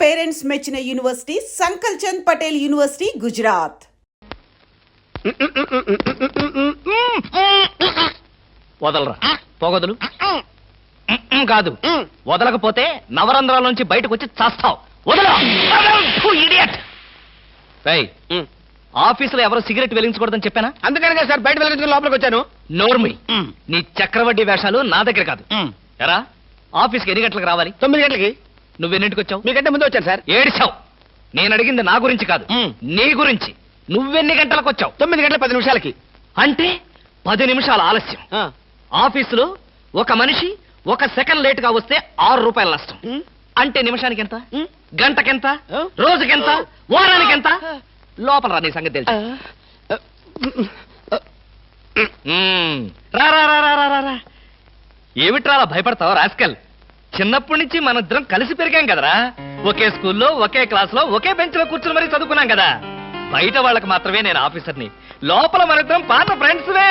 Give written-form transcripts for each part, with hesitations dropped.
Parents మెచ్చిన university సంకల్ Chand Patel university Gujarat. వదలరా పొగదులు కాదు, వదలకపోతే నవరంధ్రాల నుంచి బయటకు వచ్చి చస్తావు. వదల ఆఫీసులో ఎవరో సిగరెట్ వెలిగించకూడదని చెప్పానా? అందుకనే సార్ బయట వెలిగించుకుని లోపలికి వచ్చాను. నోర్మి, నీ చక్రవడ్డీ వేషాలు నా దగ్గర కాదు. ఎరా ఆఫీస్కి ఎన్ని గంటలకు రావాలి? 9 గంటలకి. నువ్వెన్నింటికి వచ్చావు? మీకంటే ముందు వచ్చాను సార్. ఏడిచావు. నేను అడిగింది నా గురించి కాదు, నీ గురించి. నువ్వెన్ని గంటలకు వచ్చావు? 9 గంటల 10 నిమిషాలకి. అంటే 10 నిమిషాల ఆలస్యం. ఆఫీసులో ఒక మనిషి 1 సెకండ్ లేట్ గా వస్తే 6 రూపాయల నష్టం. అంటే నిమిషానికి ఎంత? గంటకెంత? రోజుకెంత? వారానికి ఎంత? లోపల రా, నీ సంగతి తెలుసు. ఏమిట్రా భయపడతావు రాస్కల్? చిన్నప్పటి నుంచి మనిద్దరం కలిసి పెరిగాం కదరా. ఒకే స్కూల్లో, ఒకే క్లాస్ లో, ఒకే బెంచ్ లో కూర్చుని మరీ చదువుకున్నాం కదా. బయట వాళ్ళకి మాత్రమే నేను ఆఫీసర్ని, లోపల మనిద్దరం పాత ఫ్రెండ్స్వే.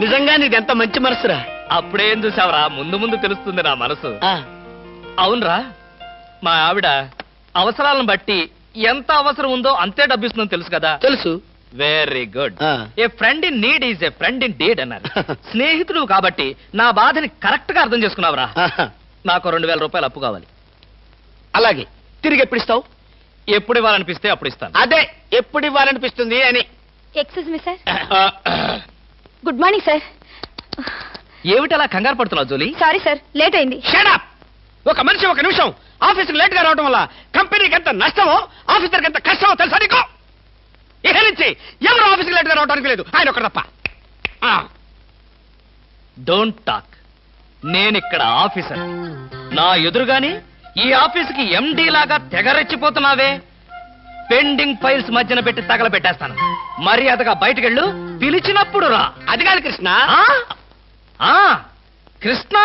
నిజంగా నీది ఎంత మంచి మనసురా. అప్పుడేం చూసావరా, ముందు ముందు తెలుస్తుంది నా మనసు. అవునరా, మా ఆవిడ అవసరాలను బట్టి ఎంత అవసరం ఉందో అంతే డబ్బిస్తుందని తెలుసు కదా. తెలుసు. Very good. A friend in need is a friend in deed అన్నారు. స్నేహితుడు కాబట్టి నా బాధని కరెక్ట్ గా అర్థం చేసుకున్నావురా. నాకు 2000 రూపాయలు అప్పు కావాలి. అలాగే. తిరిగి ఎప్పుడు ఇస్తావు? ఎప్పుడు ఇవ్వాలనిపిస్తే అప్పుడు ఇస్తాను. అదే ఎప్పుడు ఇవ్వాలనిపిస్తుంది అని. Excuse me sir. Good morning sir. ఏమిటి అలా కంగారు పడుతున్నావు జోలీ? సారీ సార్, లేట్ అయింది. Shut up. ఒక మనిషి 1 నిమిషం ఆఫీసుకు లేట్ గా రావడం వల్ల కంపెనీకి ఎంత నష్టమో, ఆఫీసర్కి ఎంత కష్టమో తెలుసా నీకు? ఇక నుంచి ఎవరు ఆఫీసుకు లేట్ గా రావడానికి లేదు, ఆయన ఒకరు తప్ప. Don't talk. నేనిక్కడ ఆఫీసర్. నా ఎదురుగాని ఈ ఆఫీసుకి ఎండీ లాగా తెగరెచ్చిపోతున్నావే. పెండింగ్ ఫైల్స్ మధ్యన పెట్టి తగలబెట్టేస్తాను. మర్యాదగా బయటకెళ్ళు, పిలిచినప్పుడు రా. అది కాదు కృష్ణ. కృష్ణ,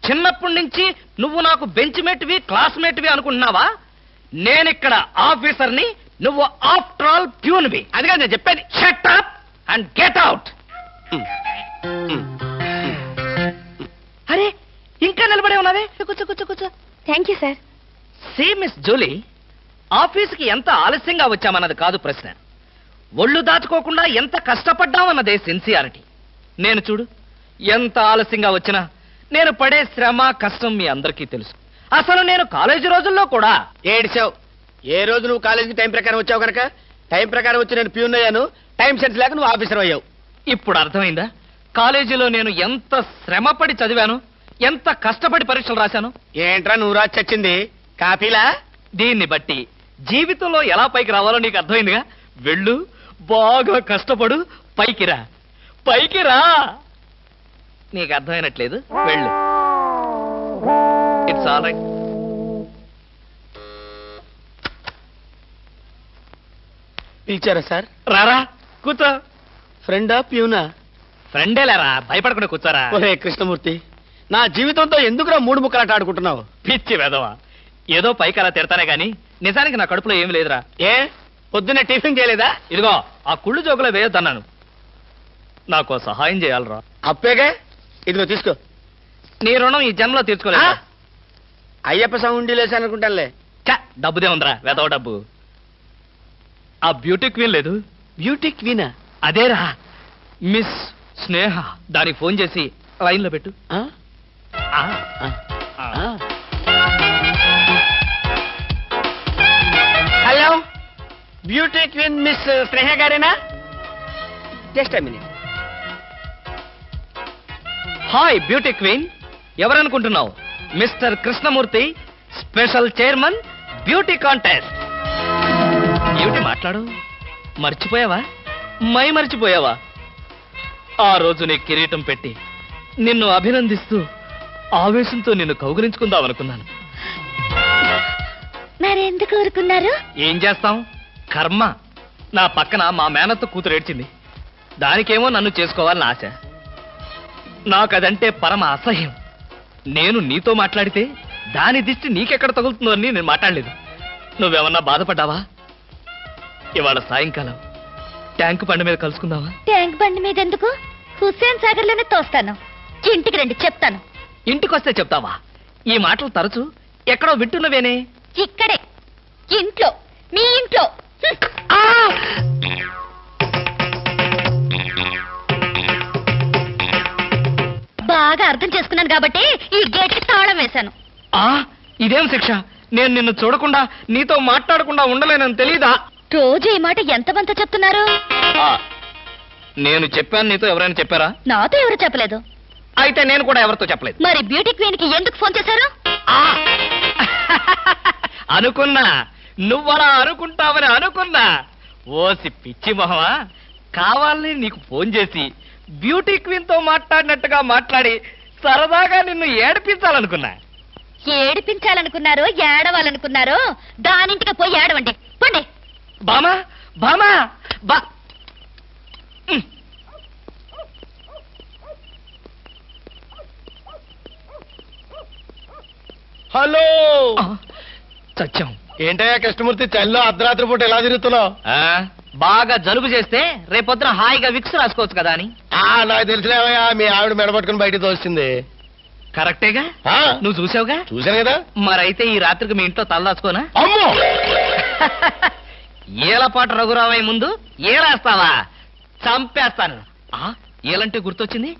చిన్నప్పటి నుంచి నువ్వు నాకు బెంచ్ మేట్వి, క్లాస్మేట్వి అనుకుంటున్నావా? నేనిక్కడ ఆఫీసర్ని, నువ్వు ఆఫ్టర్ ఆల్ ప్యూన్వి. అది కాదు నేను చెప్పేది. Shut up and get out. అరే, ఇంకా నిలబడే ఉన్నావే? కూర్చో కూర్చో కూర్చో. Thank you sir. See miss Julie, ఆఫీస్కి ఎంత ఆలస్యంగా వచ్చామన్నది కాదు ప్రశ్న. ఒళ్ళు దాచుకోకుండా ఎంత కష్టపడ్డామన్నదే సిన్సియారిటీ. నేను చూడు, ఎంత ఆలస్యంగా వచ్చినా నేను పడే శ్రమ, కష్టం మీ అందరికీ తెలుసు. అసలు నేను కాలేజీ రోజుల్లో కూడా ఏడిచావు. ఏ రోజు నువ్వు కాలేజీకి టైం ప్రకారం వచ్చావు కనుక టైం ప్రకారం వచ్చి నేను ప్యూన్ అయ్యాను. టైం సెన్స్ లేక నువ్వు ఆఫీసర్ అయ్యావు. ఇప్పుడు అర్థమైందా కాలేజీలో నేను ఎంత శ్రమపడి చదివాను, ఎంత కష్టపడి పరీక్షలు రాశాను? ఏంట్రా నువ్వు రాసి చచ్చింది? కాపీలా? దీన్ని బట్టి జీవితంలో ఎలా పైకి రావాలో నీకు అర్థమైందిగా. వెళ్ళు, బాగా కష్టపడు, పైకి రా. పైకి రా. నీకు అర్థమైనట్లేదు, వెళ్ళు. It's all right. పిలిచారా సార్? రారా, కూర్చో. ఫ్రెండా ప్యూనా? ఫ్రెండే లేరా, భయపడకుండా కూర్చోరా. ఒరే కృష్ణమూర్తి, నా జీవితంతో ఎందుకురా 3 ముక్కలాట ఆడుకుంటున్నావు? పిచ్చి వెదవా, ఏదో పైకి అలా తిడతానే గాని నిజానికి నా కడుపులో ఏమి లేదురా. ఏ పొద్దున్నే టిఫిన్ చేయలేదా? ఇదిగో ఆ కుళ్ళు జోకులో వేయొద్దన్నాను. నాకు సహాయం చేయాలరా. అప్పేగా, ఇదిగో తీసుకో. నీ రుణం ఈ జన్మలో తీర్చుకోలేదు. అయ్యప్ప సౌండి లేసానుకుంటానులే. డబ్బుదే ఉందిరా, వెదవ డబ్బు. ఆ బ్యూటీ క్వీన్ లేదు? బ్యూటీ క్వీనా? అదేరా, మిస్ స్నేహ. దానికి ఫోన్ చేసి లైన్లో పెట్టు. Hello, beauty queen miss Sneha గారేనా? Just minute. Hi beauty queen, ఎవరనుకుంటున్నావు? Mister Krishnamurthy, special chairman, beauty contest. ఏమిటి మాట్లాడు? మర్చిపోయావా? మర్చిపోయావా? ఆ రోజు నీ కిరీటం పెట్టి నిన్ను అభినందిస్తూ ఆవేశంతో నిన్ను కౌగిలించుకుందాం అనుకున్నాను. మరెందుకు కోరుకున్నారు? ఏం చేస్తాం, కర్మ. నా పక్కన మా మేనత్త కూతురు ఏడ్చింది. దానికేమో నన్ను చేసుకోవాలని ఆశ. నాకదంటే పరమ అసహ్యం. నేను నీతో మాట్లాడితే దాని దిష్టి నీకెక్కడ తగులుతుందో అని నేను మాట్లాడలేదు. నువ్వేమన్నా బాధపడ్డావా? ఇవాళ సాయంకాలం ట్యాంక్ బండి మీద కలుసుకుందావా? ట్యాంక్ బండి మీద ఎందుకు? హుస్సేన్ సాగర్ లోనే తోస్తాను. ఇంటికి రండి, చెప్తాను. ఇంటికొస్తే చెప్తావా? ఈ మాటలు తరచు ఎక్కడో వింటున్నవేనే. ఇక్కడే ఇంట్లో, మీ ఇంట్లో. ఆ! బాగా అర్థం చేసుకున్నాను కాబట్టి ఈ గేట్కి తాళం వేశాను. ఆ, ఇదేం శిక్ష? నేను నిన్ను చూడకుండా నీతో మాట్లాడకుండా ఉండలేనని తెలీదా? రోజు ఈ మాట ఎంతమంత చెప్తున్నారు? ఆ, నేను చెప్పాను, నీతో ఎవరైనా చెప్పారా? నాతో ఎవరు చెప్పలేదు. అయితే నేను కూడా ఎవరితో చెప్పలేదు. మరి బ్యూటీ క్వీన్ కి ఎందుకు ఫోన్ చేశారు? ఆ! అనుకున్నా, నువ్వలా అనుకుంటావని అనుకున్నా. ఓసి పిచ్చి మొహమా, కావాలని నీకు ఫోన్ చేసి బ్యూటీ క్వీన్ తో మాట్లాడినట్టుగా మాట్లాడి సరదాగా నిన్ను ఏడిపించాలనుకున్నా. ఏడిపించాలనుకున్నారో ఏడవాలనుకున్నారో దానింటికి పోయి ఏడవండి. పండి. బామా బామా బా హలో. సత్యం. ఏంటయ్యా కృష్ణమూర్తి, చల్లో అర్ధరాత్రి పూట ఎలా తిరుగుతున్నావు? బాగా జలుబు చేస్తే రేపొద్దున హాయిగా విక్స్ రాసుకోవచ్చు కదా అని. నాకు తెలిసినవయ్యా, మీ ఆవిడ మెడపట్టుకుని బయటికి తోస్తుంది. కరెక్టేగా, ఆ, నువ్వు చూసావుగా. చూశాను కదా. మరైతే ఈ రాత్రికి మీ ఇంట్లో తలదాచుకోనా? అమ్మో, ఏలపాటు రఘురావయ్య ముందు ఏలేస్తావా? చంపేస్తాను. ఏలంటే గుర్తొచ్చింది.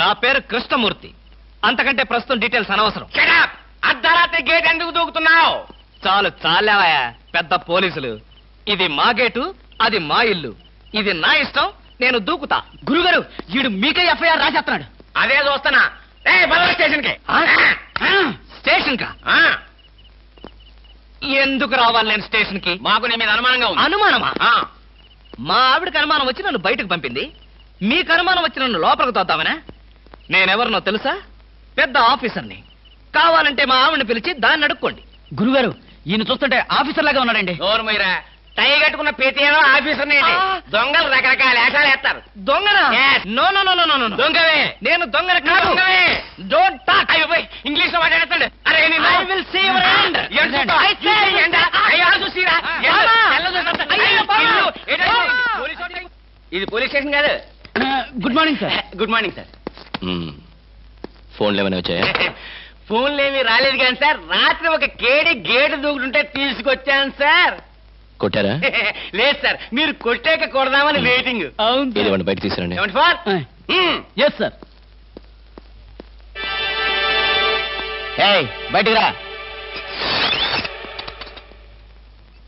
నా పేరు కృష్ణమూర్తి. అంతకంటే ప్రస్తుతం డీటెయిల్స్ అనవసరం. అర్ధరాత్రి గేట్ ఎందుకు దూకుతున్నావు? చాలు చాలావయ్యా, పెద్ద పోలీసులు. ఇది మా గేటు, అది మా ఇల్లు. ఇది నా ఇష్టం, నేను దూకుతా. గురుగారు, వీడు మీకే ఎఫ్ఐఆర్ రాసేస్తున్నాడు. అదే చూస్తున్నా. స్టేషన్ కి. స్టేషన్ కా? ఎందుకు రావాలి నేను స్టేషన్ కి? మాకు నీ మీద అనుమానంగా ఉంది. అనుమానమా? మా ఆవిడకి అనుమానం వచ్చి నన్ను బయటకు పంపింది. మీకు అనుమానం వచ్చి నన్ను లోపలికి తోద్దామనా? నేనెవరినో తెలుసా? పెద్ద ఆఫీసర్ని. కావాలంటే మా ఆవిడని పిలిచి దాన్ని అడుక్కోండి. గురుగారు, ఈయన చూస్తుంటే ఆఫీసర్ లాగా ఉన్నాడండి. దూరమైరా. టై కట్టుకున్న ప్రతిలో ఆఫీసర్ దొంగలు రకరకాల వేషాలు వేస్తారు. దొంగనా? Yes. No no no no no no. దొంగవే. నేను దొంగన కాదు. Don't talk. ఇంగ్లీష్ లో మాట్లాడతాడు. అరే I will see your hand. I say. ఇది పోలీస్ స్టేషన్ కాదు. Good morning sir. Good morning sir. ఫోన్లు ఏమైనా వచ్చాయా? ఫోన్లు ఏమి రాలేదు కానీ సార్, రాత్రి ఒక గేటు దూకుంటుంటే తీసుకొచ్చాను సార్. కొట్టారా? లేదు సార్, మీరు కొట్టాక కొడదామని వెయిటింగ్. ఏదేమంటే బయట తీసుకురండి. ఏమండి ఫార్? Yes sir. బయటికి రా.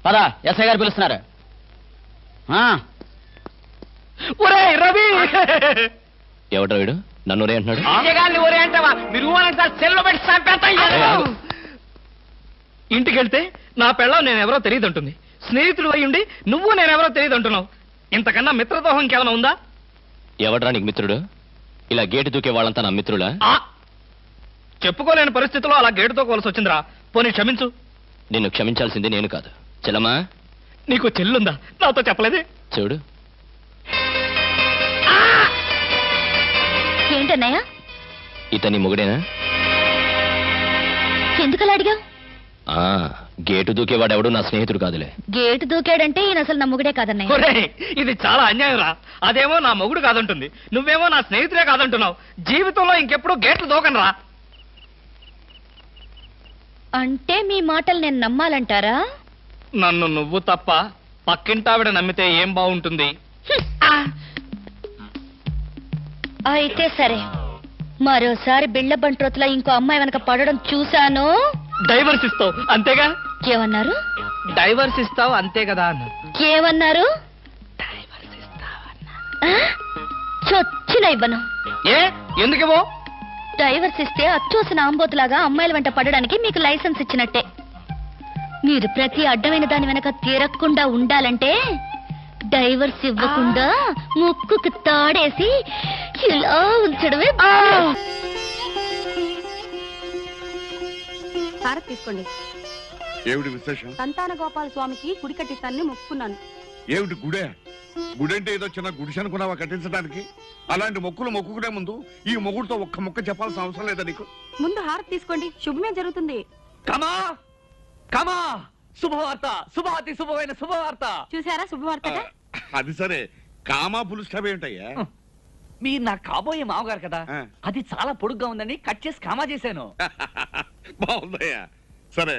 పద, ఎస్ఐ గారు పిలుస్తున్నారు. ఒరేయ్ రవి. ఎవడ్రా వీడు? నన్ను రే అంటున్నాడు. గారిని ఒరే అంటావా? మీరు సార్ సెల్లో పెట్టి చంపేస్తాం. ఇంటికి వెళ్తే నా పెళ్ళం నేనెవరో తెలియదంటుంది. స్నేహితుడు అయ్యుండి నువ్వు నేనెవరో తెలియదంటున్నావు. ఇంతకన్నా మిత్రదోహం ఇంకేమైనా ఉందా? ఎవడ్రా నీకు మిత్రుడు? ఇలా గేటు దూకే వాళ్ళంతా నా మిత్రులా? చెప్పుకోలేని పరిస్థితిలో అలా గేటుతో కోల్సి వచ్చిందిరా. పోనీ క్షమించు. నిన్ను క్షమించాల్సింది నేను కాదు. చెల్లమ్మా, నీకు చెల్లుందా? నాతో చెప్పలేదే. చూడు, ఏంటన్నయ్య? ఇతని మొగుడేనా? ఎందుకలా అడిగావు? గేటు దూకేవాడెవడు నా స్నేహితుడు కాదులే. గేటు దూకాడంటే ఈయన అసలు నా మొగుడే కాదన్నయ్య. ఒరేయ్, ఇది చాలా అన్యాయం రా. అదేమో నా మొగుడు కాదంటుంది, నువ్వేమో నా స్నేహితుడే కాదంటున్నావు. జీవితంలో ఇంకెప్పుడు గేట్లు దూకనరా. అంటే మీ మాటలు నేను నమ్మాలంటారా? నన్ను నువ్వు తప్ప పక్కింటావిడ నమ్మితే ఏం బాగుంటుంది? అయితే సరే, మరోసారి బిళ్ళ బంట్రోతులా ఇంకో అమ్మాయి వెనక పడడం చూశాను. డైవర్స్ ఇస్తావు అంతేగా? ఏమన్నారు? డైవర్స్ ఇస్తావు అంతే కదా అన్న. ఏమన్నారు? చొచ్చిన ఇవ్వను. ఏ ఎందుకేమో? డైవర్స్ ఇస్తే అచ్చోసిన ఆంబోతులాగా అమ్మాయిల వెంట పడడానికి మీకు లైసెన్స్ ఇచ్చినట్టే. మీరు ప్రతి అడ్డమైన దాని వెనక తిరగకుండా ఉండాలంటే డైవర్స్ ఇవ్వకుండా ముక్కుకు తాడేసి ఇలా ఉంచడమే. హారతి తీసుకోండి. ఏమిటి విశేషం? సంతాన గోపాల స్వామికి గుడి కట్టిస్తానని మొక్కుకున్నాను. ఏమిటి గుడే? గుడంటే ఏదో చిన్న గుడిసె అనుకున్నావా కట్టించడానికి? అలాంటి మొక్కులు మొక్కుకునే ముందు ఈ మొగుడుతో ఒక్క మొక్క చెప్పాల్సిన అవసరం లేదా నీకు? ముందు హారతి తీసుకోండి, శుభమే జరుగుతుంది. కమా కమా శుభవార్త, శుభాతి శుభమైన శుభవార్త. చూసారా శుభవార్తగా? అది సరే, కామా పులు స్టాప్ ఏమిటయ్యా? మీరు నా కాబోయే మామగారు కదా, ఆ. అది చాలా పొడుగ్గా ఉందని కట్ చేసి కామా చేశాను. బాగుందయ్యా. సరే,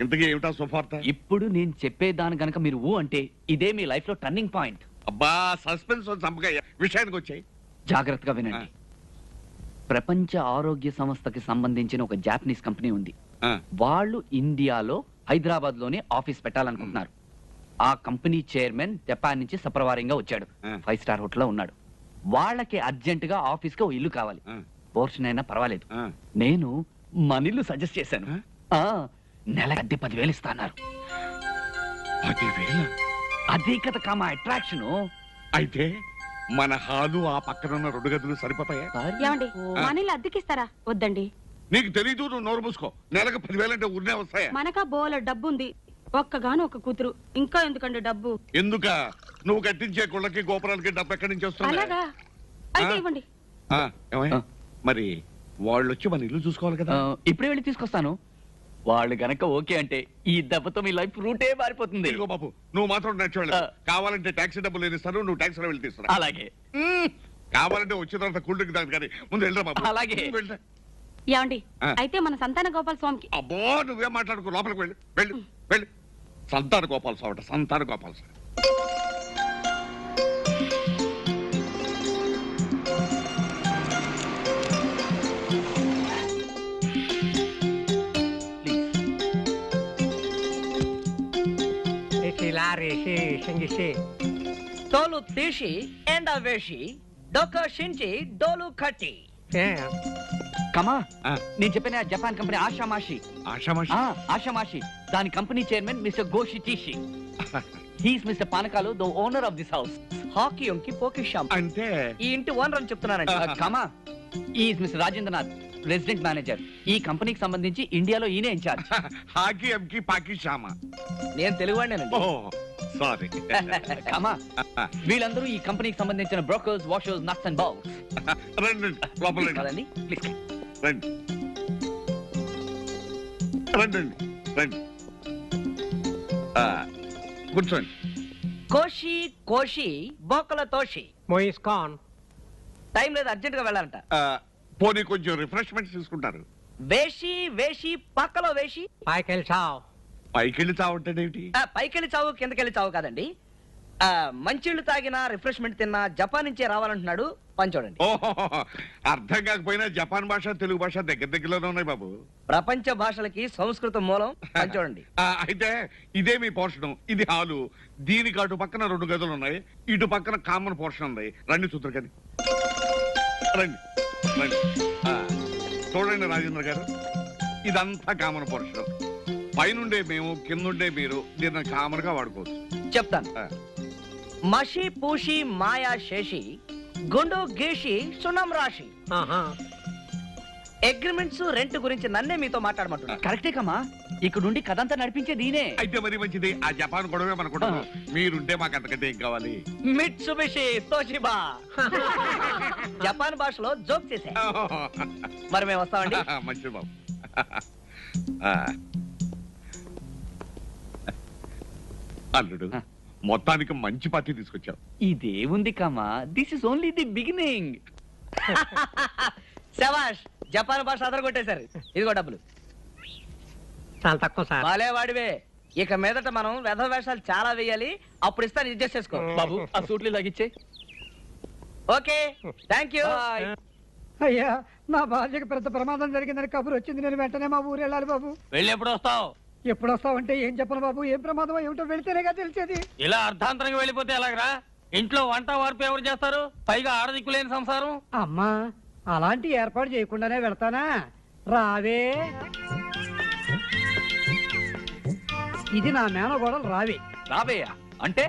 ఇంతకీ ఏమిటా శుభవార్త? ఇప్పుడు నేను చెప్పేదాని గనక మీరు ఊ అంటే ఇదే మీ లైఫ్ లో టర్నింగ్ పాయింట్. అబ్బా, సస్పెన్స్ చంపకయ్యా, విషయానికి వచ్చాయి. జాగ్రత్తగా వినండి. ప్రపంచ ఆరోగ్య సంస్థకి సంబంధించిన ఒక జాపనీస్ కంపెనీ ఉంది. వాళ్ళు ఇండియాలో హైదరాబాద్ లోనే ఆఫీస్ పెట్టాలనుకుంటున్నారు. ఆ కంపెనీ చైర్మన్ జపాన్ నుంచి సప్రవారంగా వచ్చాడు. 5 స్టార్ హోటల్ లో ఉన్నాడు. వాళ్ళకి అర్జెంట్ గా ఆఫీస్ కి ఓ ఇల్లు కావాలి. పోర్షన్ అయినా పర్వాలేదు. నేను మన ఇల్లు సజెస్ట్ చేశాను. నెల అద్దె 10,000 ఇస్తా అన్నారు. 10,000? అదే కదా కామా అట్రాక్షన్. అయితే మన హాలు ఆ పక్కన ఉన్న 2 గదులు సరిపోతాయా? ఏమండి మనీళ్ళు అద్దెకిస్తారా? వద్దండి. నీకు తెలీదు, నువ్వు నోరు మూసుకో. నెలకు 10,000 అంటే ఊరినే వస్తాయా? మనకా బోల డబ్బు ఉంది, ఒక్కగాను ఒక కూతురు, ఇంకా ఎందుకండి డబ్బు? ఎందుక? నువ్వు కట్టించే గుళ్ళకి గోపురాలకి డబ్బు ఎక్కడి నుంచి వస్తుంది? అలాగా? అయితే ఇవ్వండి. మరి వాళ్ళు వచ్చి మన ఇల్లు చూసుకోవాలి కదా. ఇప్పుడే వెళ్ళి తీసుకొస్తాను. వాళ్ళు గనక ఓకే అంటే ఈ దెబ్బతో మీ లైఫ్ రూటే మారిపోతుంది. ఇదిగో బాబు, నువ్వు మాత్రం నచ్చేవాళ్ళు. కావాలంటే టాక్సీ డబ్బులు నేను ఇస్తాను, నువ్వు టాక్సీలో వెళ్ళి తీసుకురా. అలాగే. కావాలంటే వచ్చిన తర్వాత కూల్ డ్రింక్ తాగు, కానీ ముందు వెళ్ళరా బాబు. అలాగే. వెళ్ళరా. ఏమండి అయితే మన సంతాన గోపాల స్వామికి. అబ్బో, నువ్వేం మాట్లాడుకో, లోపలికి వెళ్ళు వెళ్ళు వెళ్ళు. సంతాన గోపాల స్వామి, సంతాన గోపాల స్వామి. తోలు తీసి ఎండ వేసి డొక్క షించి డోలు కట్టి. కమా, ఆ. నేను చెప్పిన జపాన్ కంపెనీ ఆషామాషి. ఆషామాషి? ఆషామాషి దాని కంపెనీ చైర్మన్ మిస్టర్ గోషి టీషి. He's mister Panakalu, the owner of this house. హాకీ ఉంకి పోకిషాం అంటే ఈ ఇంటి ఓనర్ అని చెప్తున్నానండి. కమా, is mister Rajendranath, president manager. ఈ కంపెనీకి సంబంధించి ఇండియాలో ఈయనే ఇన్ఛార్జ్. హాకీ ఎంకి పాకి షామా. నేను తెలుగువాడినేనండి. ఓ సారీ. కమా, వీళ్ళందరూ ఈ కంపెనీకి సంబంధించిన brokers, washers, nuts and bowls. రండి లోపల కదండి, ప్లీజ్. రండి రండి రండి. కూర్చోండి. కోషి కోషి బోకల తోషి. టైం లేదు, అర్జెంట్ గా వెళ్ళాలంట. పోనీ కొంచెం రిఫ్రెష్మెంట్స్ తీసుకుంటారు. వేషి వేషి పక్కలో వేషి పైకి వెళ్ళి తాగుంటాడేమిటి? పైకెళ్ళి చావు కిందకెళ్ళి చావు కాదండి. మంచిళ్ళు తాగినా రిఫ్రెష్మెంట్ తిన్నా జపాన్ నుంచే రావాలంటున్నాడు. పని చూడండి. ఓహో, అర్థం కాకపోయినా జపాన్ భాష తెలుగు భాష దగ్గర దగ్గరలోనే ఉన్నాయి బాబు. ప్రపంచ భాషలకి సంస్కృతం మూలం. పని చూడండి. అయితే ఇదే మీ పోర్షన్, ఇది హాలు. దీనికి అటు పక్కన 2 గదులు ఉన్నాయి, ఇటు పక్కన కామన్ పోర్షన్ ఉంది. రండి చూద్దరు కానీ, రండి రండి. చూడండి రాజేంద్ర గారు, ఇదంతా కామన్ పోర్షన్. పైనుండే మేము, కిందుండే మీరు. దీన్ని కామన్ గా వాడుకోవచ్చు. చెప్తాను. మషి పూషి మాయా శేషి గుండు గీషి సున్నం రాశి. అగ్రిమెంట్స్ రెంట్ గురించి నన్నే మీతో మాట్లాడమంటున్నా. కరెక్టే కమా, ఇక్కడ నుండి కథంతా నడిపించేది ఈయనే. అయితే మరి మంచిది. ఆ జపాన్ గొడవే మనకుంటాం. మీరుంటే మాకు అంతకంటే ఏం కావాలి? Mitsubishi Toshiba. జపాన్ భాషలో జోక్ చేసా. మరి మేము వస్తామండి. మంచిది బాబు. అల్లుడు, మొత్తానికి మంచి పార్టీ తీసుకొచ్చావు. ఇదేముంది కమా, this is only the beginning. శబాష్, జపాన్ భాష అదరగొట్టేశారు. ఇదిగో డబ్బులు. చాలా తక్కువ సార్. బాలే వాడివే. ఇక మీదట మనం వెధ వేషాలు చాలా వేయాలి. అప్పుడు ఇస్తాను, అడ్జస్ట్ చేసుకో. బాబు, ఆ సూట్లు లాగిచ్చే. Okay, thank you. అయ్యా, నా భార్యకు పెద్ద ప్రమాదం జరిగిందని కబురు వచ్చింది. నేను వెంటనే మా ఊరు వెళ్ళాలి బాబు. వెళ్ళి ఎప్పుడు వస్తావు? ఎప్పుడు వస్తావంటే ఏం చెప్పను బాబు. ఏం ప్రమాదం ఏమిటో వెళితేనేగా తెలిసేది. ఇలా అర్ధాంతరంగా వెళ్ళిపోతే ఎలాగరా? ఇంట్లో వంట వార్పు ఎవరు చేస్తారు? పైగా ఆడదిక్కులేని సంసారం. అమ్మా, అలాంటి ఏర్పాటు చేయకుండానే వెళ్తానా? రావే. ఇది నా మేనగోడలు రావే. రాబేయా అంటే?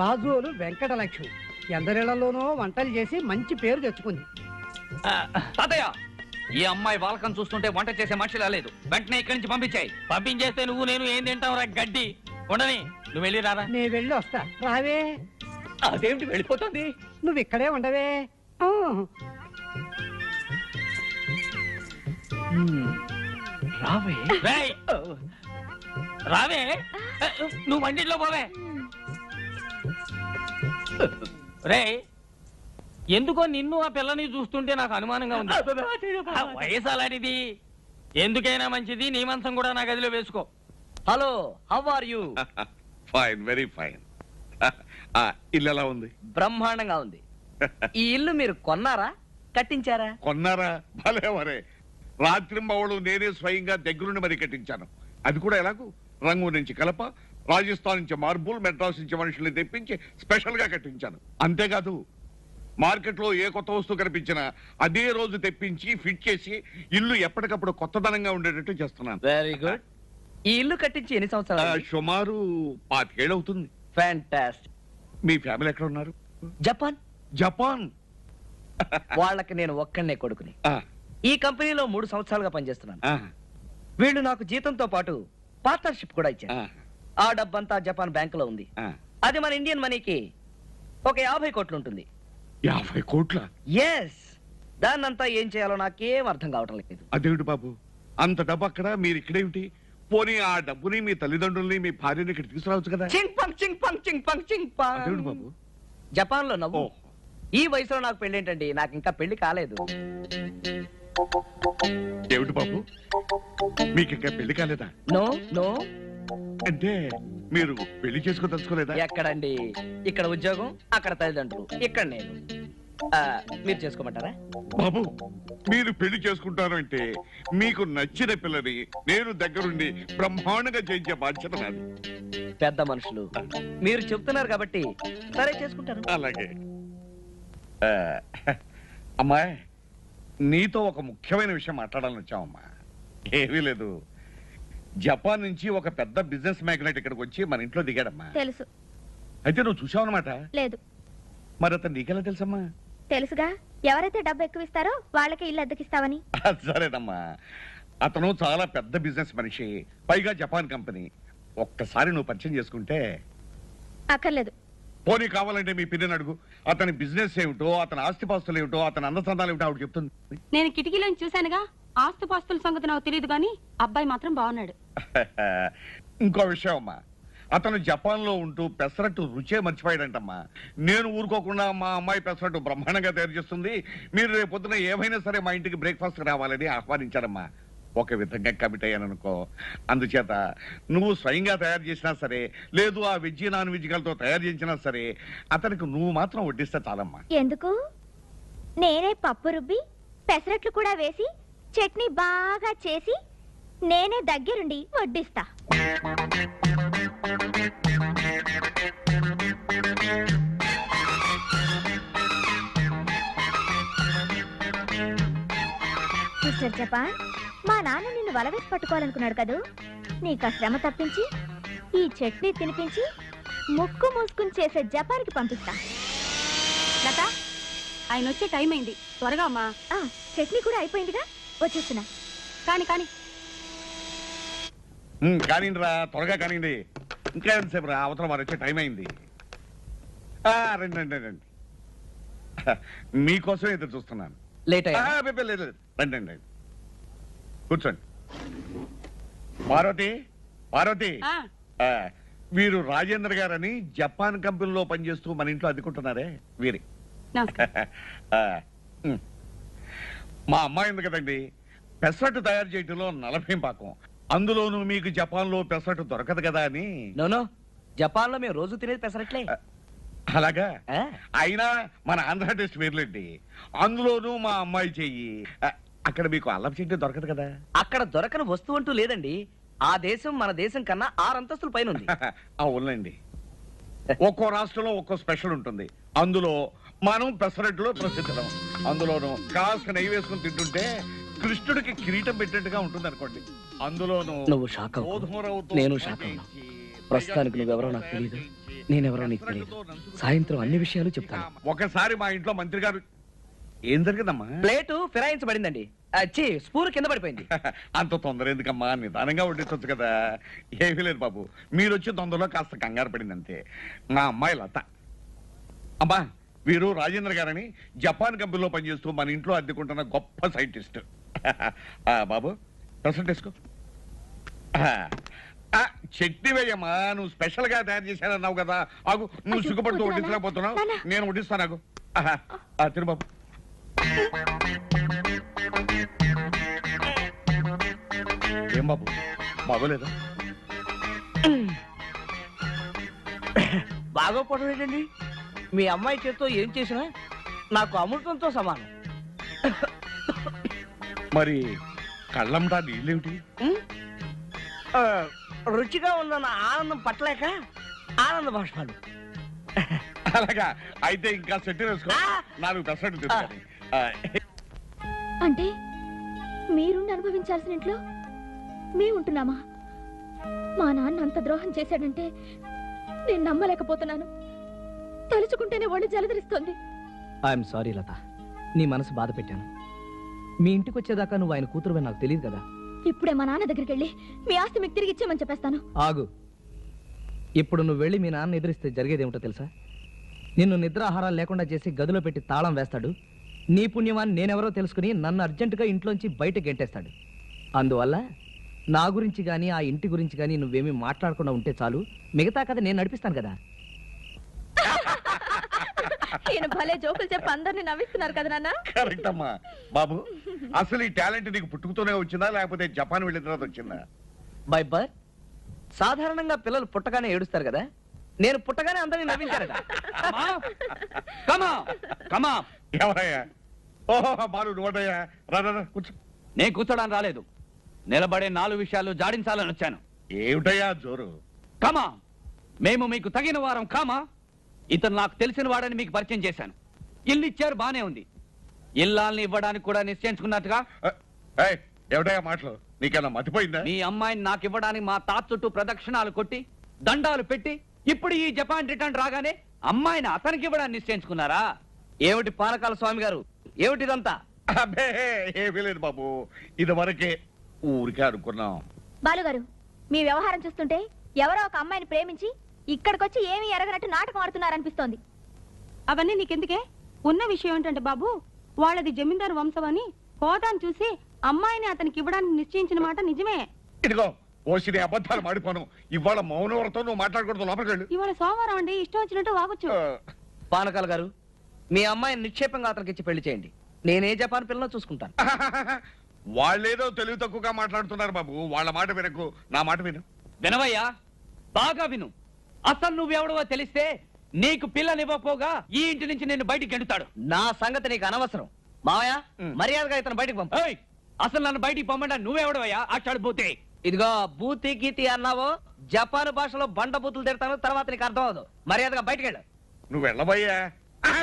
రాజులు వెంకటలక్ష్మి ఎందరిళ్లలోనూ వంటలు చేసి మంచి పేరు తెచ్చుకుంది. తాతయ్య, ఈ అమ్మాయి వాలకం చూస్తుంటే వంట చేసే మనిషి రాలేదు. వెంటనే ఇక్కడి నుంచి పంపించాయి. పంపించేస్తే నువ్వు నేను ఏం తింటావురా గడ్డి. ఉండని, నువ్వు వెళ్ళి రారా. నేను వెళ్ళి వస్తా. రావే. అదేమిటి వెళ్ళిపోతుంది? నువ్వు ఇక్కడే ఉండవే. రావే. రావే నువ్వు వంటిట్లో పోవే రే ఎందుకో నిన్ను ఆ పిల్లని చూస్తుంటే నాకు అనుమానంగా ఉంది ఆ వయసు అలాంటిది ఎందుకైనా మంచిది నీ మంచం కూడా నా గదిలో వేసుకో hello how are you? Fine, very fine. ఇల్లు ఎలా ఉంది? బ్రహ్మాండంగా ఉంది. ఈ ఇల్లు మీరు కొన్నారా కట్టించారా? కొన్నారా? భలే వరే. రాత్రింబవళ్ళు నేనే స్వయంగా దగ్గరుండి మరి కట్టించాను. అది కూడా ఎలాగూ రంగు నుంచి కలప, రాజస్థాన్ నుంచి మార్బుల్, మెడ్రాస్ నుంచి మనుషుల్ని తెప్పించి స్పెషల్ గా కట్టించాను. అంతేకాదు మార్కెట్ లో ఏ కొత్త వస్తువు కనిపించినా అదే రోజు తెప్పించి ఫిట్ చేసి ఇల్లు ఎప్పటికప్పుడు కొత్తదనంగా ఉండేటట్టు చేస్తున్నాను. Very good. ఈ ఇల్లు కట్టించి ఎన్ని సంవత్సరాలు? సుమారు 25 ఏళ్ళు అవుతుంది. ఫ్యాంటాస్టిక్. మీ ఫ్యామిలీ ఎక్కడ ఉన్నారు? జపాన్. జపాన్. వాళ్ళకి నేను ఒక్కనే కొడుకుని. ఆ, ఈ కంపెనీలో 3 సంవత్సరాలుగా పనిచేస్తున్నాను. ఆ, వీళ్ళు నాకు జీతంతో పాటు పార్ట్నర్షిప్ కూడా ఇచ్చారు. ఆ, ఆ డబ్బంతా జపాన్ బ్యాంకులో ఉంది. ఆ. అది మన ఇండియన్ మనీకి ఒక 50 కోట్లు ఉంటుంది. 50 కోట్ల? ఎస్. దాన్నంతా ఏం చేయాలో నాకేం అర్థం కావటం లేదు. అదేమిటి బాబు, అంత డబ్బు అక్కడ, మీరు ఇక్కడేమిటి? పోనీ ఆ డబ్బుని మీ తల్లిదండ్రుల్ని మీ భార్యని ఇక్కడ తీసుకురావచ్చు కదా? చింగ్ పంగ్ చింగ్ పంగ్ చింగ్ పంగ్ చింగ్ అదేమిటి పంగ్. బాబు? జపాన్ లో నవ్వు. ఓ, ఈ వయసులో నాకు పెళ్లి ఏంటండి? నాకు ఇంకా పెళ్లి కాలేదు. ఏమిటి బాబు, మీకు ఇంకా పెళ్లి కాలేదా? No no. అంటే మీరు పెళ్లి చేసుకోదలుచుకోలేదా? ఎక్కడండి? ఇక్కడ ఉద్యోగం, అక్కడ తల్లిదండ్రులు, ఇక్కడ నేను. మీరు చేసుకోమంటారా? బాబు, మీరు పెళ్లి చేసుకుంటారు అంటే మీకు నచ్చిన పిల్లని నేను దగ్గరుండి బ్రహ్మాండంగా చేయించే బాధ్యత నాది. పెద్ద మనుషులు మీరు చెప్తున్నారు కాబట్టి సరే చేసుకుంటారు. అలాగే. అమ్మాయి, నీతో ఒక ముఖ్యమైన విషయం మాట్లాడాలని వచ్చామమ్మా. ఏమీ లేదు, జపాన్ నుంచి ఒక పెద్ద బిజినెస్ మ్యాగ్నెట్ ఇక్కడికి వచ్చి మన ఇంట్లో దిగాడమ్మా. తెలుసు. అయితే నువ్వు చూసావు అనమాట. లేదు. మరి అతను నీకెలా తెలుసమ్మా? తెలుసుగా, ఎవరైతే డబ్బు ఎక్కువ ఇస్తారో వాళ్ళకి ఇల్లు అద్దెకిస్తావని. సరేనమ్మా, అతను చాలా పెద్ద బిజినెస్ మనిషి, పైగా జపాన్ కంపెనీ. ఒక్కసారి నువ్వు పరిచయం చేసుకుంటే. అక్కర్లేదు. పోనీ కావాలంటే మీ పిల్లని అడుగు, అతని బిజినెస్ ఏమిటో, అతని ఆస్తిపాస్తులు ఏమిటో, అతని అందచందాలు ఏమిటో ఆవిడ చెప్తుంది. నేను కిటికీలోంచి చూశానుగా. ఆస్తుపాస్తుల సంగతి నాకు తెలియదు కానీ అబ్బాయి మాత్రం బాగున్నాడు. ఇంకో విషయం అమ్మా, అతను జపాన్ లో ఉంటూ పెసరట్టు రుచే మర్చిపోయాడంటమ్మా. నేను ఊరుకోకుండా మా అమ్మాయి పెసరట్టు బ్రహ్మాండంగా తయారు చేస్తుంది, మీరు రేపు పొద్దున ఏమైనా సరే మా ఇంటికి బ్రేక్ఫాస్ట్ రావాలని ఆహ్వానించారమ్మా. ఒక విధంగా కమిట్ అయ్యాననుకో. అందుచేత నువ్వు స్వయంగా తయారు చేసినా సరే, లేదు ఆ వెజ్ నాన్ వెజ్ తో తయారు చేసినా సరే, అతనికి నువ్వు మాత్రం వడ్డిస్తే చాలమ్మా. ఎందుకు? నేనే పప్పు రుబ్బి పెసరట్లు కూడా వేసి చట్నీ బాగా చేసి నేనే దగ్గరుండి వడ్డిస్తా. మిస్టర్ జపాన్, మా నాన్న నిన్ను వలవేసి పట్టుకోవాలనుకున్నాడు కదూ. నీకు ఆ శ్రమ తప్పించి ఈ చట్నీ తినిపించి ముక్కు మూసుకుని చేసే జపాన్కి పంపిస్తా. లత, ఆయన వచ్చే టైం అయింది, త్వరగా అమ్మా. చట్నీ కూడా అయిపోయిందిగా, వచ్చేస్తున్నా. కాని కాని కానివ్వండి రా, త్వరగా కానివ్వండి. ఇంకా ఎంతసేపు రా, అవతల వారు వచ్చే టైం అయింది. రండి రండి రండి, మీకోసం ఎదురు చూస్తున్నాను. లేట్ అయ్యా? లేదు లేదు, రండి రండి రండి, కూర్చోండి. పార్వతి, పార్వతి, ఆ, వీరు రాజేంద్ర గారని జపాన్ కంపెనీలో పనిచేస్తూ మన ఇంట్లో అద్దుకుంటున్నారే వీరి. నమస్కారం. మా అమ్మాయి ఉంది కదండి, పెసరట్టు తయారు చేయటంలో 40 పాకం. అందులోనూ మీకు జపాన్ లో పెసరట్టు దొరకదు కదా అని. నో, జపాన్ లో మేము రోజు తినేది పెసరట్లే. అలాగా? ఆ. అయినా మన ఆంధ్ర టెస్ట్ వేర్లేండి, అందులోనూ మా అమ్మాయి చెయ్యి. అక్కడ మీకు అల్లం చెట్టు దొరకదు కదా. అక్కడ దొరకని వస్తువు అంటూ లేదండి. ఆ దేశం మన దేశం కన్నా 6 అంతస్తుల పైన ఉంది. అవునండి, ఒక్కో రాష్ట్రంలో ఒక్కో స్పెషల్ ఉంటుంది. అందులో మనం పెసరట్టులో ప్రసిద్ధం. అందులోనూ కాస్త నెయ్యి వేసుకుని తింటుంటే కృష్ణుడికి కిరీటం పెట్టినట్టుగా ఉంటుంది అనుకోండి. అందులోనూ నువ్వు షాక్ అవ్వకు. నేను షాక్ అవ్వను. ప్రస్తుతానికి నువ్వెవరో నాకు తెలియదు, నేనెవరో నీకు తెలియదు. సాయంత్రం అన్ని విషయాలు చెప్తాను. ఒకసారి మా ఇంట్లో మంత్రి గారు. ఏం జరిగిందమ్మా? ప్లేటు ఫిరాయించబడిందండి. స్పూన్ కింద పడిపోయింది. అంత తొందర ఎందుకమ్మా, నిదానంగా వడ్డించవచ్చు కదా. ఏమీ లేదు బాబు, మీరు వచ్చి తొందరలో కాస్త కంగారు పడింది అంతే. నా అమ్మాయి లత. అమ్మా, వీరు రాజేంద్ర గారని జపాన్ కంపెనీలో పనిచేస్తూ మన ఇంట్లో అద్దెకుంటున్న గొప్ప సైంటిస్ట్. బాబు, ప్రసెంట్ వేసుకో. చట్నీ వేయమ్మా, నువ్వు స్పెషల్ గా తయారు చేశానన్నావు కదా. ఆగు, నువ్వు సిగ్గుపడుతూ వడ్డించలేకపోతున్నావు, నేను వడ్డిస్తాను. ఆగు. తిరుబాబు ఏం బాబు, బాగోలేదా? బాగోపోవడం ఏంటండి? మీ అమ్మాయి చేత్తో ఏం చేసినా నాకు అమృతంతో సమానం. మరి కళ్ళంటా నీళ్ళేమిటి? రుచిగా ఉందన్న ఆనందం పట్టలేక ఆనంద భాషలు. అలాగా, అయితే ఇంకా సెట్ వేసుకో. 4 పెసరట్టు తింటాను. అంటే మీరుండి అనుభవించాల్సిన ఇంట్లో మేముంటున్నామా? మా నాన్న అంత ద్రోహం చేశాడంటే నేను నమ్మలేకపోతున్నాను. తలుచుకుంటేనే ఒళ్ళు జలదరిస్తోంది. ఐఎమ్ సారీ లత, నీ మనసు బాధ పెట్టాను. మీ ఇంటికి వచ్చేదాకా నువ్వు ఆయన కూతురువే నాకు తెలియదు కదా. ఇప్పుడే మా నాన్న దగ్గరికి వెళ్ళి మీ ఆస్తి మీకు తిరిగి ఇచ్చేమని చెప్పేస్తాను. ఆగు. ఇప్పుడు నువ్వు వెళ్ళి మీ నాన్న ఎదురిస్తే జరిగేదేమిటో తెలుసా? నిన్ను నిద్రాహారాలు లేకుండా చేసి గదిలో పెట్టి తాళం వేస్తాడు. నీ పుణ్యమాన్ని నేనెవరో తెలుసుకుని నన్ను అర్జెంటుగా ఇంట్లోంచి బయటకు గెంటేస్తాడు. అందువల్ల నా గురించి కానీ ఆ ఇంటి గురించి కానీ నువ్వేమీ మాట్లాడకుండా ఉంటే చాలు. మిగతా కథ నేను నడిపిస్తాను కదా. నేను భలే జోకులు చెప్పి అందరిని నవ్విస్తున్నారు కదా నాన్న. కరెక్ట్ అమ్మా. బాబు, అసలు ఈ టాలెంట్ నీకు పుట్టుకుతూనే వచ్చిందా లేకపోతే జపాన్ వెళ్ళిన తర్వాత వచ్చిందా? By birth. సాధారణంగా పిల్లలు పుట్టగానే ఏడుస్తారు కదా, నేను పుట్టగానే అందరినీ నవ్వించారట. ఎవరయ్యా? ఓహో, బాలు నువ్వయ్యా. రా కూర్చో. నేను కూర్చోడానికి రాలేదు, నిలబడే 4 విషయాలు జాడించాలని వచ్చాను. ఏమిటయ్యా జోరు? కామా, మేము మీకు తగిన వారం. కామా, ఇతను నాకు తెలిసిన వాడని మీకు పరిచయం చేశాను. ఇల్లు ఇచ్చారు, బానే ఉంది. ఇల్లాల్ని ఇవ్వడానికి కూడా నిశ్చయించుకున్నట్టుగా. ఏమిటయ్యా మాటలు? నీకన్నా మతిపోయిందా? మీ అమ్మాయిని నాకు ఇవ్వడానికి మా తాత చుట్టూ ప్రదక్షిణాలు కొట్టి దండాలు పెట్టి ఇప్పుడు ఈ జపాన్ రిటర్న్ రాగానే అమ్మాయిని అతనికి ఇవ్వడానికి నిశ్చయించుకున్నారా? ఏమిటి పానకాల స్వామి గారు, ఏమిటిదంతా? అబ్బే ఏమీ లేదు బాబు, ఇది వరకే ఊరికే అనుకున్నాం. బాలుగారు, మీ వ్యవహారం చూస్తుంటే ఎవరో ఒక అమ్మాయిని ప్రేమించి ఇక్కడికొచ్చి ఏమీ ఎరగనట్టు నాటకం ఆడుతున్నారనిపిస్తోంది. అవన్నీ నీకెందుకే? ఉన్న విషయం ఏంటంటే బాబు, వాళ్ళది జమీందారు వంశం అని హోదాను చూసి అమ్మాయిని అతనికి ఇవ్వడానికి నిశ్చయించిన మాట నిజమే. ఇదిగో ఓసిని అబద్ధాలు మాడిపోను. ఇవాళ మౌనవరతో నువ్వు మాట్లాడకూడదు, లోపలికి వెళ్ళు. ఇవాళ సోమవారం అండి, ఇష్టం వచ్చినట్టు వాగొచ్చు. పానకాల గారు, మీ అమ్మాయిని నిక్షేపంగా అతనికి ఇచ్చి పెళ్లి చేయండి. నేనే జపాన్ పిల్లను చూసుకుంటాను. వాళ్ళేదో తెలివి తక్కువగా మాట్లాడుతున్నారు బాబు, వాళ్ళ మాట వినకు, నా మాట విను. వినవయ్యా, బాగా విను. అసలు నువ్వెవడవో తెలిస్తే నీకు పిల్లనివ్వపోగా ఈ ఇంటి నుంచి నేను బయటికి గెంటుతాడు. నా సంగతి నీకు అనవసరం. మావయ్య, మర్యాదగా ఇతను బయటికి పంప. అసలు నన్ను బయటికి పంపడా నువ్వెవడవయ్యా? అచ్చాడు పోతే. ఇదిగో బూతి గీతి అన్నావో జపాన్ భాషలో బండ బూతులు తిడతాను, తర్వాత నీకు అర్థం అవదు. మర్యాదగా బయటికి వెళ్ళు. నువ్వు వెళ్ళబోయ్యా,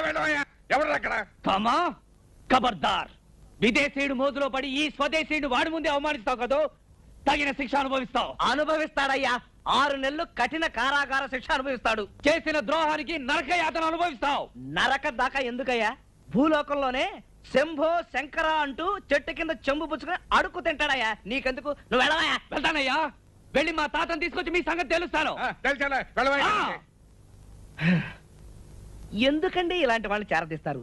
వెళ్ళబోయ్యా. ఎవరు అక్కడ? కామా, ఖబర్దార్. విదేశీయుడు మోజులో పడి ఈ స్వదేశీయుడు వాడి ముందే అవమానిస్తావు కదా, తగిన శిక్ష అనుభవిస్తావు. అనుభవిస్తాడయ్యా, 6 నెలలు కఠిన కారాగార శిక్ష అనుభవిస్తాడు. చేసిన ద్రోహానికి నరక యాతన అనుభవిస్తావు. నరక దాకా ఎందుకయ్యా? భూలోకంలోనే శంభో శంకర అంటూ చెట్టు కింద చెంబు పుచ్చుకుని అడుక్కు తింటాడయ్యా. నీకెందుకు? నువ్వు వెళ్ళవయ్యా. వెళ్తానయ్యా, వెళ్ళి మా తాతను తీసుకొచ్చి మీ సంగతి తెలుస్తాను. ఎందుకండి ఇలాంటి వాళ్ళు చేరదీస్తారు?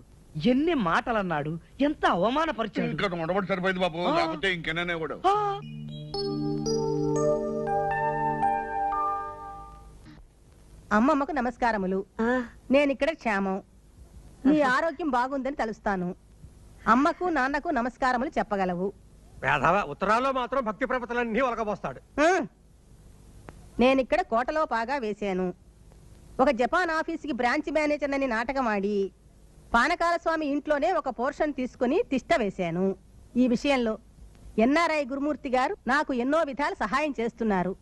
ఎన్ని మాటలన్నాడు, ఎంత అవమానపరిచాడు. ఇంకా ఉండబడి సరిపోయింది బాబు, లేకపోతే ఇంకెన్నే కూడా. అమ్మమ్మకు నమస్కారములు. నేనిక్కడ క్షేమం, నీ ఆరోగ్యం బాగుందని తలుస్తాను. అమ్మకు నాన్నకు నమస్కారములు చెప్పగలవు. ఉత్తరాల్లో మాత్రం భక్తి ప్రపతలన్నీ ఒలకబోస్తాడు. నేనిక్కడ కోటలో పాగా వేశాను. ఒక జపాన్ ఆఫీసుకి బ్రాంచ్ మేనేజర్ అని నాటకం ఆడి పానకాల స్వామి ఇంట్లోనే ఒక పోర్షన్ తీసుకుని తిష్ట వేశాను. ఈ విషయంలో ఎన్ఆర్ఐ గురుమూర్తి గారు నాకు ఎన్నో విధాలు సహాయం చేస్తున్నారు.